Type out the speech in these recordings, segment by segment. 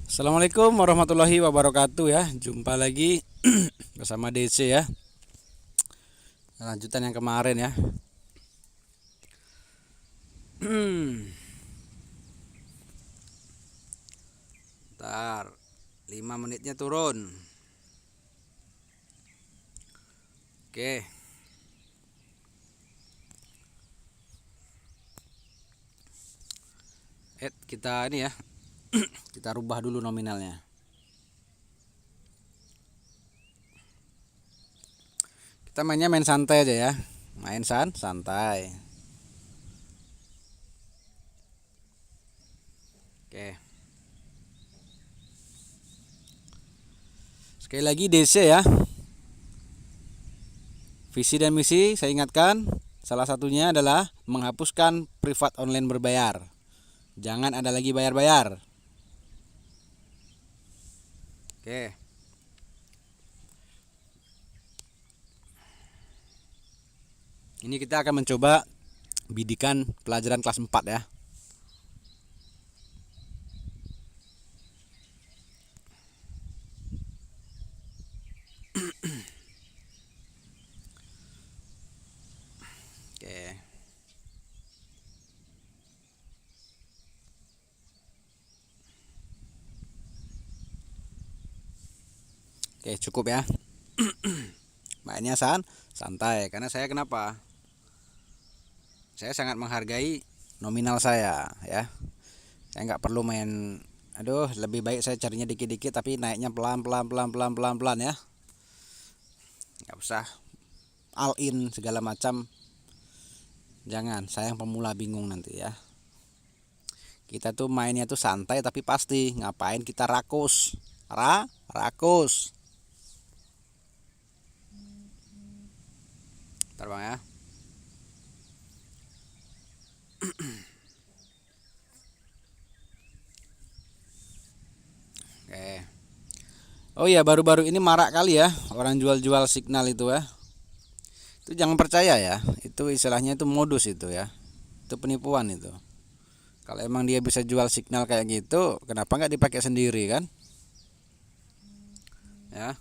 Assalamualaikum warahmatullahi wabarakatuh ya. Jumpa lagi bersama DC ya. Lanjutan yang kemarin ya. Ntar 5 menitnya turun. Oke. Kita ini ya. Kita rubah dulu nominalnya. Kita mainnya main santai aja ya. Main santai. Oke. Sekali lagi DC ya. Visi dan misi saya ingatkan, salah satunya adalah menghapuskan privat online berbayar. Jangan ada lagi bayar-bayar. Oke. Ini kita akan mencoba bidikan pelajaran kelas 4 ya. Oke. Oke, cukup ya. Mainnya santai karena saya kenapa? Saya sangat menghargai nominal saya ya. Saya nggak perlu main aduh, lebih baik saya carinya dikit-dikit tapi naiknya pelan-pelan ya. Nggak usah all in segala macam. Jangan, saya yang pemula bingung nanti ya. Kita tuh mainnya tuh santai tapi pasti. Ngapain kita rakus? Rakus. Ntar bang ya. Oke. Oh iya, baru-baru ini marak kali ya orang jual-jual signal itu ya. Itu jangan percaya ya. Itu istilahnya itu modus itu ya. Itu penipuan itu. Kalau emang dia bisa jual signal kayak gitu, kenapa nggak dipakai sendiri kan? Ya,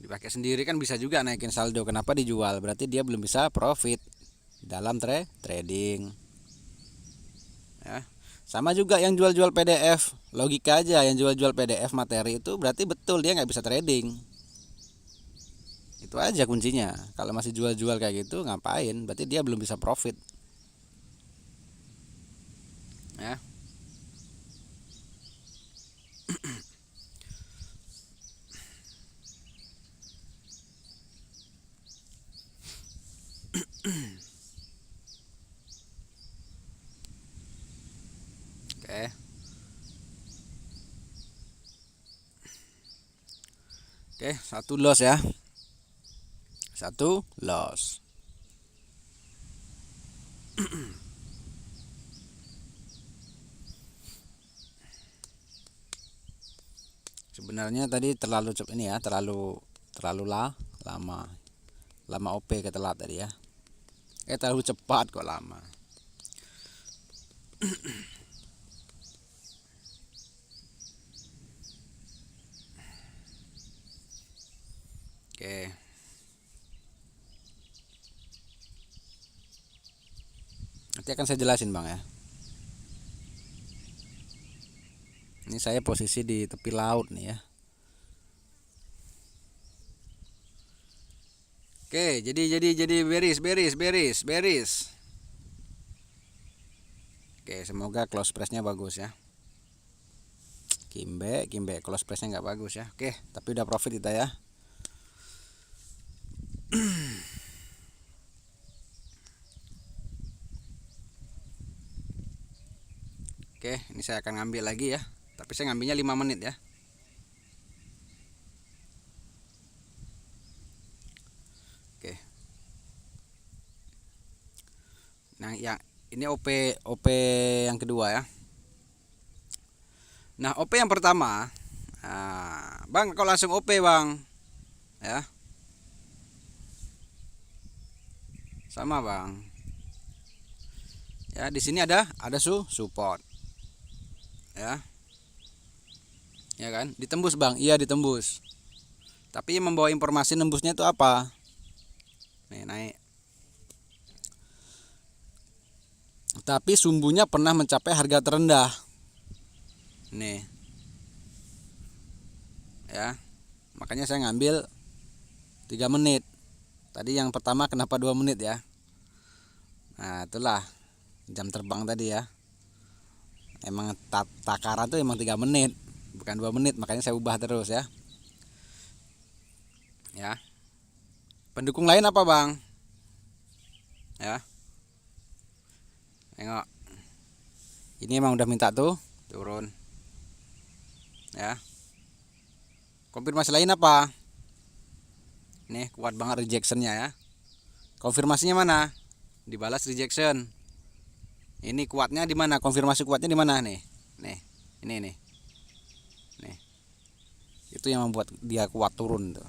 dipakai sendiri kan bisa juga naikin saldo. Kenapa dijual? Berarti dia belum bisa profit dalam trading. Ya, sama juga yang jual-jual PDF. Logika aja yang jual-jual PDF materi itu berarti betul dia nggak bisa trading. Itu aja kuncinya. Kalau masih jual-jual kayak gitu ngapain? Berarti dia belum bisa profit. Ya. Oke. Oke, satu loss ya. Satu loss. Sebenarnya tadi terlalu ini ya, terlalu lama. Lama OP ketelat tadi ya. Terlalu cepat kok lama. Oke. Nanti akan saya jelasin bang ya. Ini saya posisi di tepi laut nih ya. Oke, jadi beris. Oke, semoga close price-nya bagus ya. Kimbe close price-nya nggak bagus ya. Oke, tapi udah profit kita ya. Oke, ini saya akan ngambil lagi ya. Tapi saya ngambilnya 5 menit ya. Oke. Nah, yang ini OP yang kedua ya. Nah, OP yang pertama, nah, Bang, kau langsung OP, Bang. Ya. Sama, Bang. Ya, di sini ada support. Ya. Ya kan? Ditembus bang, iya ditembus. Tapi membawa informasi nembusnya itu apa? Nih naik. Tapi sumbunya pernah mencapai harga terendah. Nih. Ya. Makanya saya ngambil 3 menit. Tadi yang pertama kenapa 2 menit ya? Nah, itulah jam terbang tadi ya. Emang takaran tuh emang 3 menit, bukan 2 menit, makanya saya ubah terus ya. Ya. Pendukung lain apa, Bang? Ya. Tengok. Ini emang udah minta tuh turun. Ya. Konfirmasi lain apa? Nih, kuat banget rejectionnya ya. Konfirmasinya mana? Dibalas rejection. Ini kuatnya di mana? Konfirmasi kuatnya di mana nih? Nih, ini nih. Nih. Itu yang membuat dia kuat turun tuh.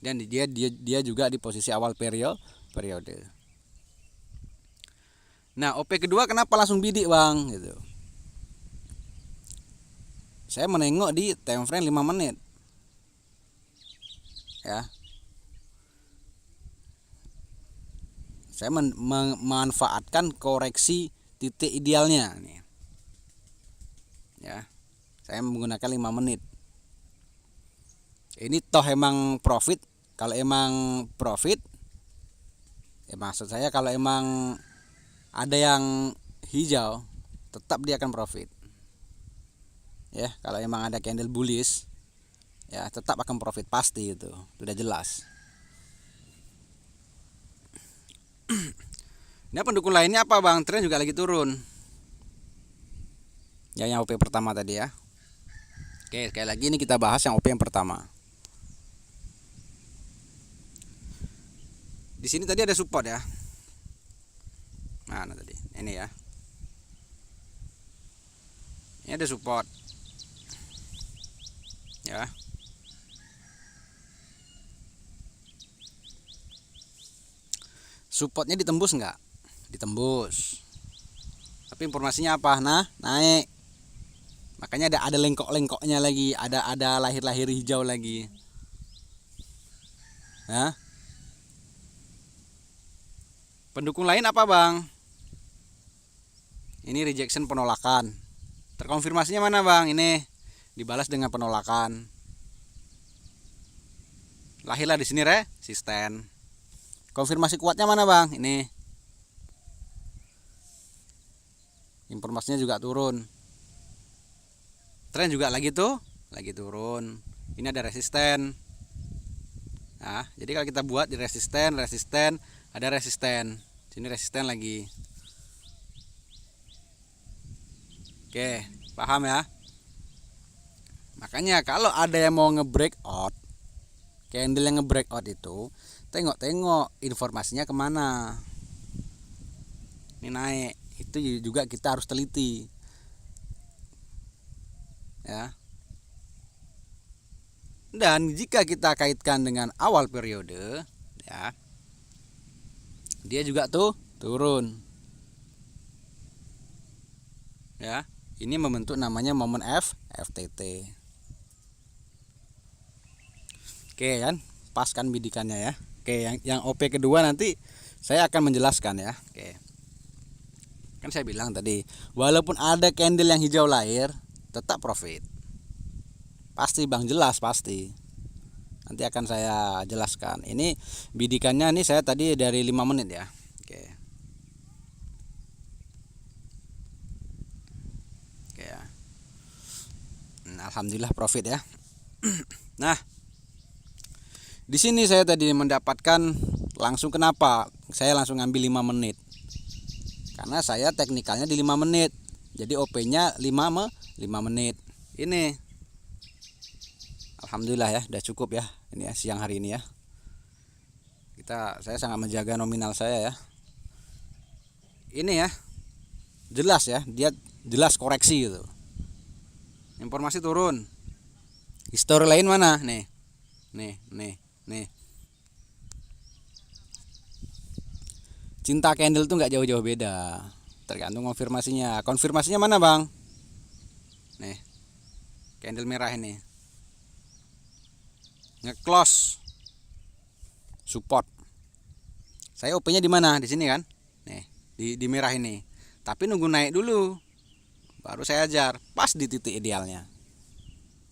Dan dia juga di posisi awal periode. Nah, OP kedua kenapa langsung bidik, Bang? Gitu. Saya menengok di time frame 5 menit. Ya. Saya memanfaatkan koreksi titik idealnya nih. Ya. Saya menggunakan 5 menit. Ini toh emang profit. Kalau emang profit, ya maksud saya kalau emang ada yang hijau, tetap dia akan profit. Ya, kalau emang ada candle bullish, ya tetap akan profit pasti, itu sudah jelas. Nah, pendukung lainnya apa, Bang? Tren juga lagi turun. Ya, yang OP pertama tadi ya. Oke, sekali lagi ini kita bahas yang OP yang pertama. Di sini tadi ada support ya. Mana tadi? Ini ya. Ini ada support. Ya. Supportnya ditembus nggak? Ditembus. Tapi informasinya apa? Nah, naik. Makanya ada lengkok-lengkoknya lagi, ada lahir-lahir hijau lagi. Ya. Pendukung lain apa, Bang? Ini rejection, penolakan. Terkonfirmasinya mana, Bang? Ini dibalas dengan penolakan. Lahirlah di sini resisten. Konfirmasi kuatnya mana, Bang? Ini. Informasinya juga turun. Tren juga lagi turun. Ini ada resisten. Nah, jadi kalau kita buat di resisten, ada resisten. Sini resisten lagi. Oke, paham ya? Makanya kalau ada yang mau nge-breakout, candle yang nge-breakout itu, tengok informasinya kemana. Ini naik, itu juga kita harus teliti. Ya. Dan jika kita kaitkan dengan awal periode, ya, dia juga turun. Ya, ini membentuk namanya momen FTT. Oke kan, pas kan bidikannya ya. Oke, yang OP kedua nanti saya akan menjelaskan ya. Oke. Kan saya bilang tadi, walaupun ada candle yang hijau lahir, tetap profit. Pasti, Bang, jelas pasti. Nanti akan saya jelaskan. Ini bidikannya nih saya tadi dari 5 menit ya. Oke. Oke ya. Alhamdulillah profit ya. Nah, di sini saya tadi mendapatkan langsung, kenapa saya langsung ngambil 5 menit. Karena saya teknikalnya di 5 menit. Jadi OP-nya 5 menit. Ini alhamdulillah ya, udah cukup ya. Ini ya siang hari ini ya. Saya sangat menjaga nominal saya ya. Ini ya. Jelas ya, dia jelas koreksi gitu. Informasi turun. Histori lain mana? Nih. Cinta candle tuh nggak jauh-jauh beda. Tergantung konfirmasinya. Konfirmasinya mana, Bang? Nih. candle merah ini nge-close support. Saya OP-nya di mana? Di sini kan? Nih, di merah ini. Tapi nunggu naik dulu. Baru saya ajar pas di titik idealnya.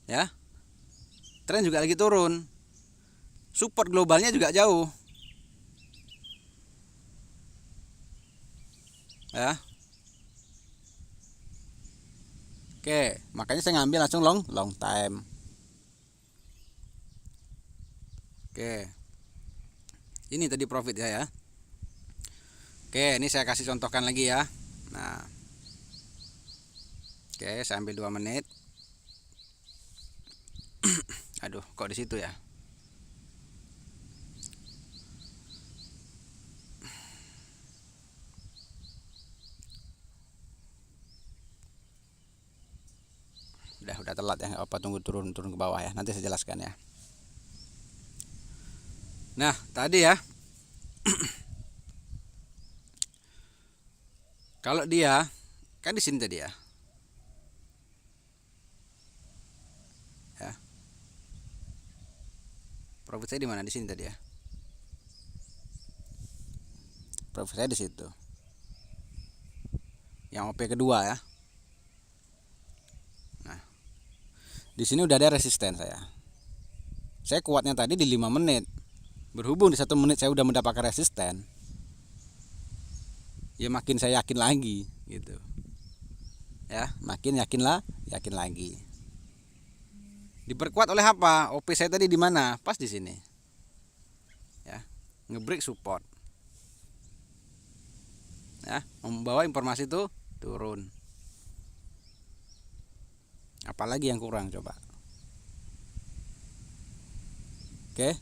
Ya. Tren juga lagi turun. Support globalnya juga jauh. Ya. Oke, makanya saya ngambil langsung long time. Oke. Ini tadi profit ya. Oke, ini saya kasih contohkan lagi ya. Nah. Oke, saya ambil 2 menit. Aduh, kok di situ ya? Udah telat ya, nggak apa, tunggu turun ke bawah ya. Nanti saya jelaskan ya. Nah, tadi ya. Kalau dia kan di sini tadi ya. Ya. Profit saya di mana? Di sini tadi ya. Profit saya di situ. Yang OP kedua ya. Nah, di sini udah ada resisten saya. Saya kuatnya tadi di 5 menit. Berhubung di 1 menit saya udah mendapatkan resisten, ya makin saya yakin lagi gitu. Ya, makin yakin lagi. Diperkuat oleh apa? OP saya tadi di mana? Pas di sini. Ya, ngebreak support. Ya, membawa informasi itu turun. Apalagi yang kurang coba? Oke.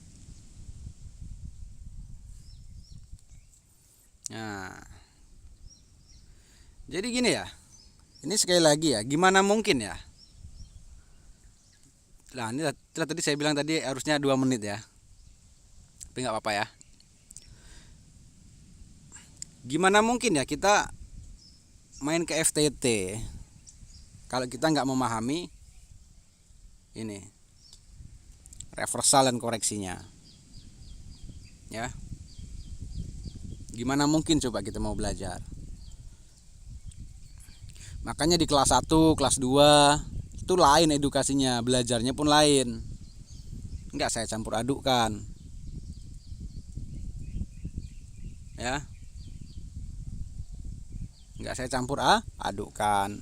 Nah, jadi gini ya. Ini sekali lagi ya, gimana mungkin ya? Nah, ini tadi saya bilang tadi harusnya 2 menit ya. Tapi nggak apa-apa ya. Gimana mungkin ya kita main ke FTT kalau kita nggak memahami ini reversal dan koreksinya. Ya. Gimana mungkin coba kita mau belajar? Makanya di kelas 1, kelas 2 itu lain edukasinya, belajarnya pun lain. Enggak saya campur adukkan. Ya. Enggak saya campur adukkan.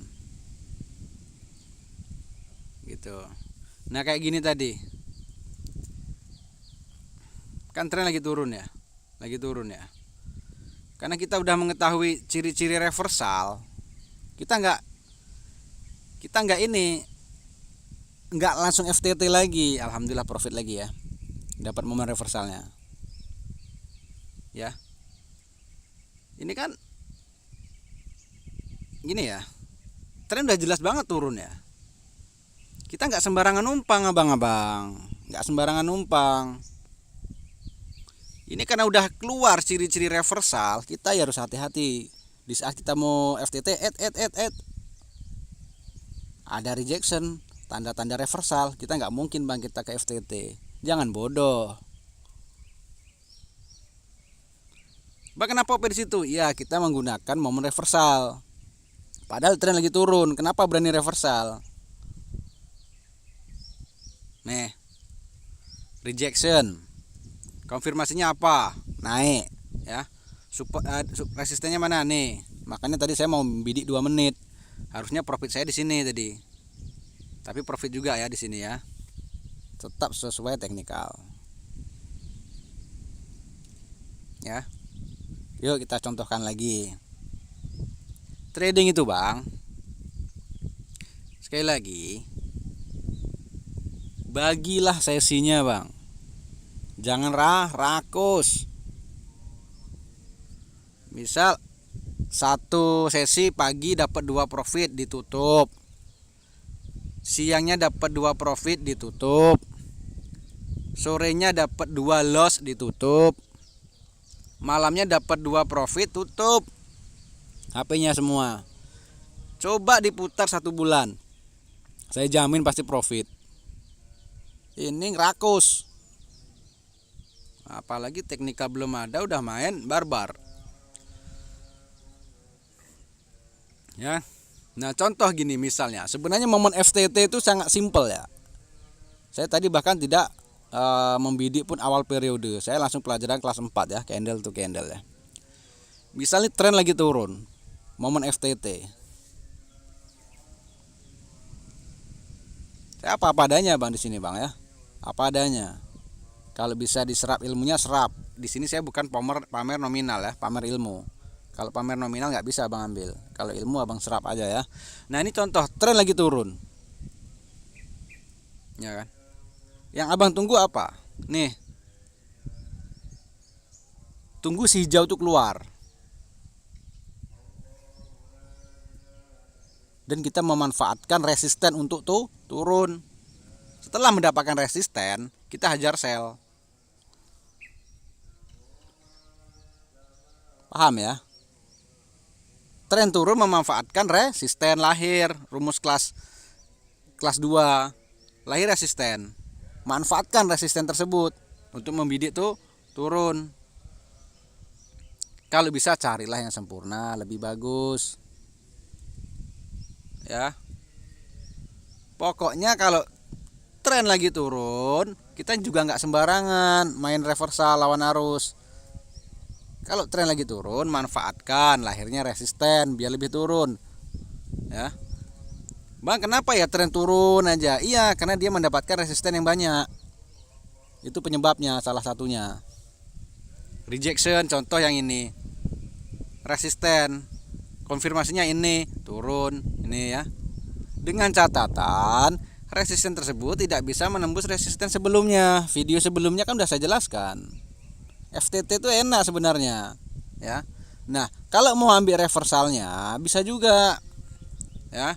Gitu. Nah, kayak gini tadi. Kan tren lagi turun ya. Lagi turun ya. Karena kita udah mengetahui ciri-ciri reversal, kita nggak ini nggak langsung FTT lagi. Alhamdulillah profit lagi ya, dapat momen reversalnya ya. Ini kan gini ya, tren udah jelas banget turun ya. Kita nggak sembarangan numpang abang-abang, nggak sembarangan numpang. Ini karena udah keluar ciri-ciri reversal, kita ya harus hati-hati. Di saat kita mau FTT, ada rejection, tanda-tanda reversal, kita nggak mungkin bang kita ke FTT. Jangan bodoh. Bang, kenapa OP di situ? Ya, kita menggunakan momen reversal. Padahal tren lagi turun, kenapa berani reversal? Nih, rejection. Konfirmasinya apa? Naik ya. Resistennya mana nih? Makanya tadi saya mau bidik 2 menit. Harusnya profit saya di sini tadi. Tapi profit juga ya di sini ya. Tetap sesuai teknikal. Ya. Yuk kita contohkan lagi. Trading itu, Bang. Sekali lagi, bagilah sesinya, Bang. Jangan rakus. Misal 1 sesi pagi dapat 2 profit ditutup. Siangnya dapat 2 profit ditutup. Sorenya dapat 2 loss ditutup. Malamnya dapat 2 profit tutup. HP-nya semua. Coba diputar 1 bulan. Saya jamin pasti profit. Ini rakus. Apalagi teknika belum ada udah main barbar. Ya. Nah, contoh gini misalnya. Sebenarnya momen FTT itu sangat simpel ya. Saya tadi bahkan tidak membidik pun awal periode. Saya langsung pelajaran kelas 4 ya, candle to candle ya. Misalnya tren lagi turun. Momen FTT. Saya apa adanya Bang di sini Bang ya. Apa adanya. Kalau bisa diserap ilmunya serap. Di sini saya bukan pamer nominal ya, pamer ilmu. Kalau pamer nominal nggak bisa Abang ambil. Kalau ilmu Abang serap aja ya. Nah ini contoh tren lagi turun. Ya kan. Yang Abang tunggu apa? Nih. Tunggu si hijau itu keluar. Dan kita memanfaatkan resisten untuk turun. Setelah mendapatkan resisten, kita hajar sell. Paham ya? Tren turun memanfaatkan resisten lahir, rumus kelas 2. Lahir resisten. Manfaatkan resisten tersebut untuk membidik tuh turun. Kalau bisa carilah yang sempurna, lebih bagus. Ya. Pokoknya kalau tren lagi turun, kita juga nggak sembarangan main reversal lawan arus. Kalau tren lagi turun, manfaatkan lahirnya resisten biar lebih turun. Ya. Bang, kenapa ya tren turun aja? Iya, karena dia mendapatkan resisten yang banyak. Itu penyebabnya, salah satunya. Rejection, contoh yang ini. Resisten. Konfirmasinya ini, turun, ini ya. Dengan catatan, resisten tersebut tidak bisa menembus resisten sebelumnya. Video sebelumnya kan udah saya jelaskan. FTT itu enak sebenarnya, ya. Nah, kalau mau ambil reversalnya bisa juga, ya.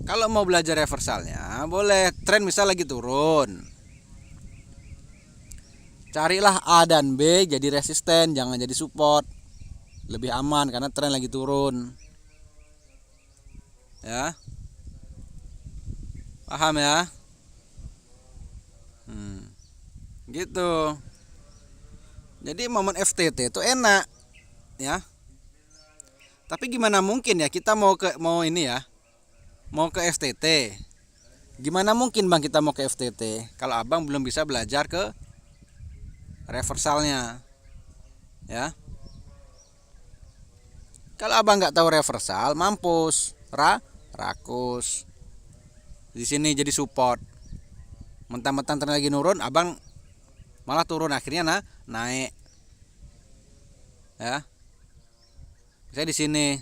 Kalau mau belajar reversalnya boleh. Tren misal lagi turun, carilah A dan B jadi resisten, jangan jadi support. Lebih aman karena tren lagi turun, ya. Paham ya? Gitu. Jadi momen FTT itu enak, ya. Tapi gimana mungkin ya kita mau ini ya, mau ke FTT. Gimana mungkin Bang kita mau ke FTT kalau Abang belum bisa belajar ke reversalnya, ya. Kalau Abang nggak tahu reversal, mampus, rakus. Di sini jadi support. Mentang-mentang tren lagi nurun, Abang malah turun, akhirnya naik. Ya. Saya di sini.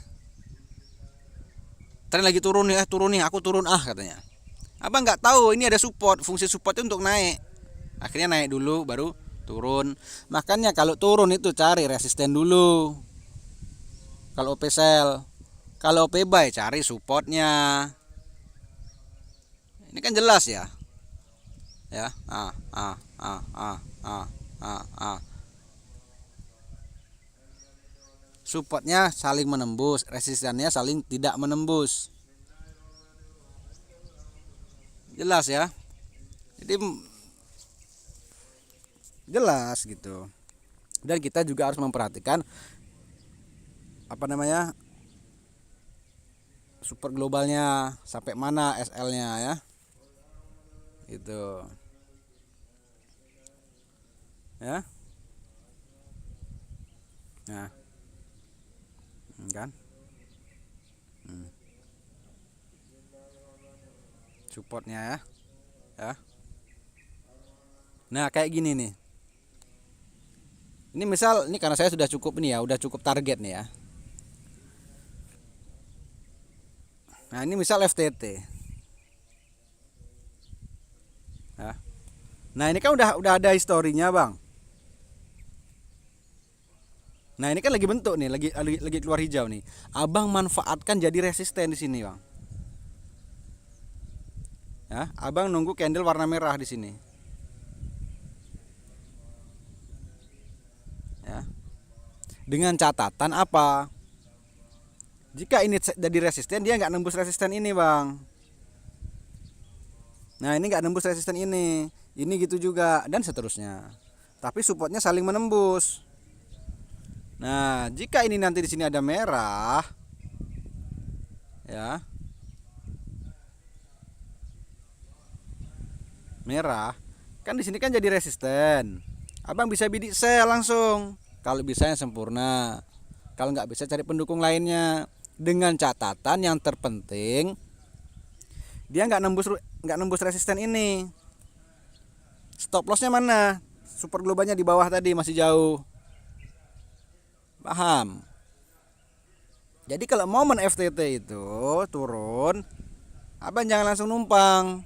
Tren lagi turun nih, aku turun katanya. Abang nggak tahu ini ada support, fungsi supportnya untuk naik. Akhirnya naik dulu baru turun. Makanya kalau turun itu cari resisten dulu. Kalau OP sell, kalau OP buy cari supportnya. Ini kan jelas ya. Ya, supportnya saling menembus, resistannya saling tidak menembus. Jelas ya. Jadi jelas gitu. Dan kita juga harus memperhatikan support globalnya sampai mana SL-nya ya. Gitu. Ya. Nah. Kan? Supportnya ya. Ya. Nah, kayak gini nih. Ini misal ini karena saya sudah cukup ini ya, udah cukup target nih ya. Nah, ini misal FTT. Ya. Nah, ini kan udah ada historinya, Bang. Nah, ini kan lagi bentuk nih, lagi keluar hijau nih. Abang manfaatkan jadi resisten di sini, Bang. Ya, Abang nunggu candle warna merah di sini. Ya. Dengan catatan apa? Jika ini jadi resisten, dia nggak nembus resisten ini, Bang. Nah ini nggak nembus resisten ini gitu juga dan seterusnya. Tapi supportnya saling menembus. Nah jika ini nanti di sini ada merah, ya merah, kan di sini kan jadi resisten. Abang bisa bidik sell langsung. Kalau bisa yang sempurna. Kalau nggak bisa cari pendukung lainnya. Dengan catatan yang terpenting dia nggak nembus resisten ini. Stop lossnya mana? Super globalnya di bawah tadi masih jauh. Paham? Jadi kalau momen FTT itu turun, abang jangan langsung numpang.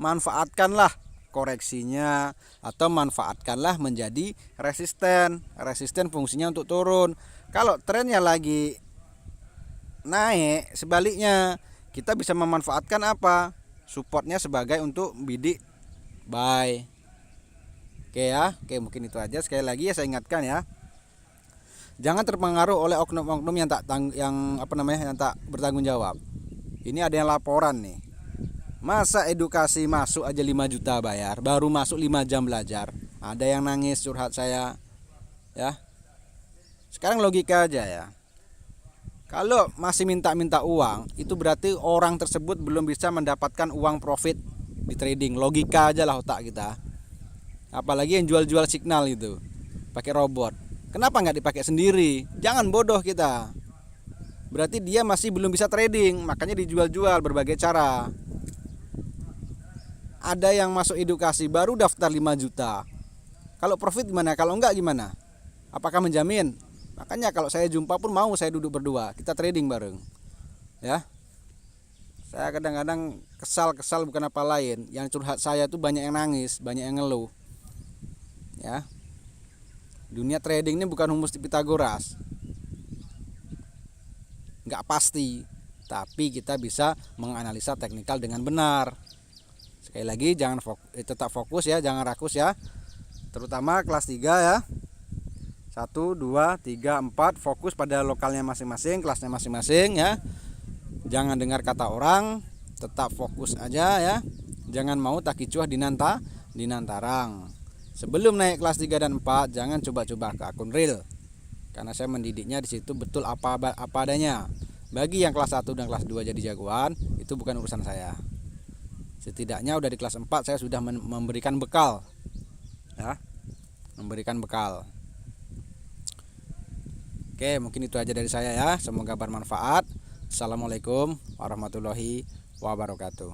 Manfaatkanlah koreksinya atau manfaatkanlah menjadi resisten. Resisten fungsinya untuk turun. Kalau trennya lagi naik, sebaliknya kita bisa memanfaatkan apa? Supportnya sebagai untuk bidik buy. Oke ya, oke mungkin itu aja. Sekali lagi ya saya ingatkan ya, jangan terpengaruh oleh oknum-oknum yang yang tak bertanggung jawab. Ini ada yang laporan nih. Masa edukasi masuk aja 5 juta bayar, baru masuk 5 jam belajar. Ada yang nangis curhat saya. Ya. Sekarang logika aja ya. Kalau masih minta-minta uang, itu berarti orang tersebut belum bisa mendapatkan uang profit di trading. Logika aja lah otak kita. Apalagi yang jual-jual signal itu pakai robot. Kenapa nggak dipakai sendiri? Jangan bodoh kita. Berarti dia masih belum bisa trading, makanya dijual-jual berbagai cara. Ada yang masuk edukasi baru daftar 5 juta. Kalau profit gimana? Kalau enggak gimana? Apakah menjamin? Makanya kalau saya jumpa pun mau saya duduk berdua, kita trading bareng. Ya. Saya kadang-kadang kesal bukan apa lain. Yang curhat saya tuh banyak yang nangis, banyak yang ngeluh. Ya. Dunia trading ini bukan humus di Pitagoras. Nggak pasti, tapi kita bisa menganalisa teknikal dengan benar. Sekali lagi tetap fokus ya, jangan rakus ya. Terutama kelas 3 ya. 1, 2, 3, 4 fokus pada lokalnya masing-masing, kelasnya masing-masing ya. Jangan dengar kata orang, tetap fokus aja ya. Jangan mau takicuah dinantarang. Sebelum naik kelas 3 dan 4 jangan coba-coba ke akun real. Karena saya mendidiknya di situ betul apa adanya. Bagi yang kelas 1 dan kelas 2 jadi jagoan, itu bukan urusan saya. Setidaknya udah di kelas 4 saya sudah memberikan bekal. Ya. Memberikan bekal. Oke, mungkin itu aja dari saya ya. Semoga bermanfaat. Assalamualaikum warahmatullahi wabarakatuh.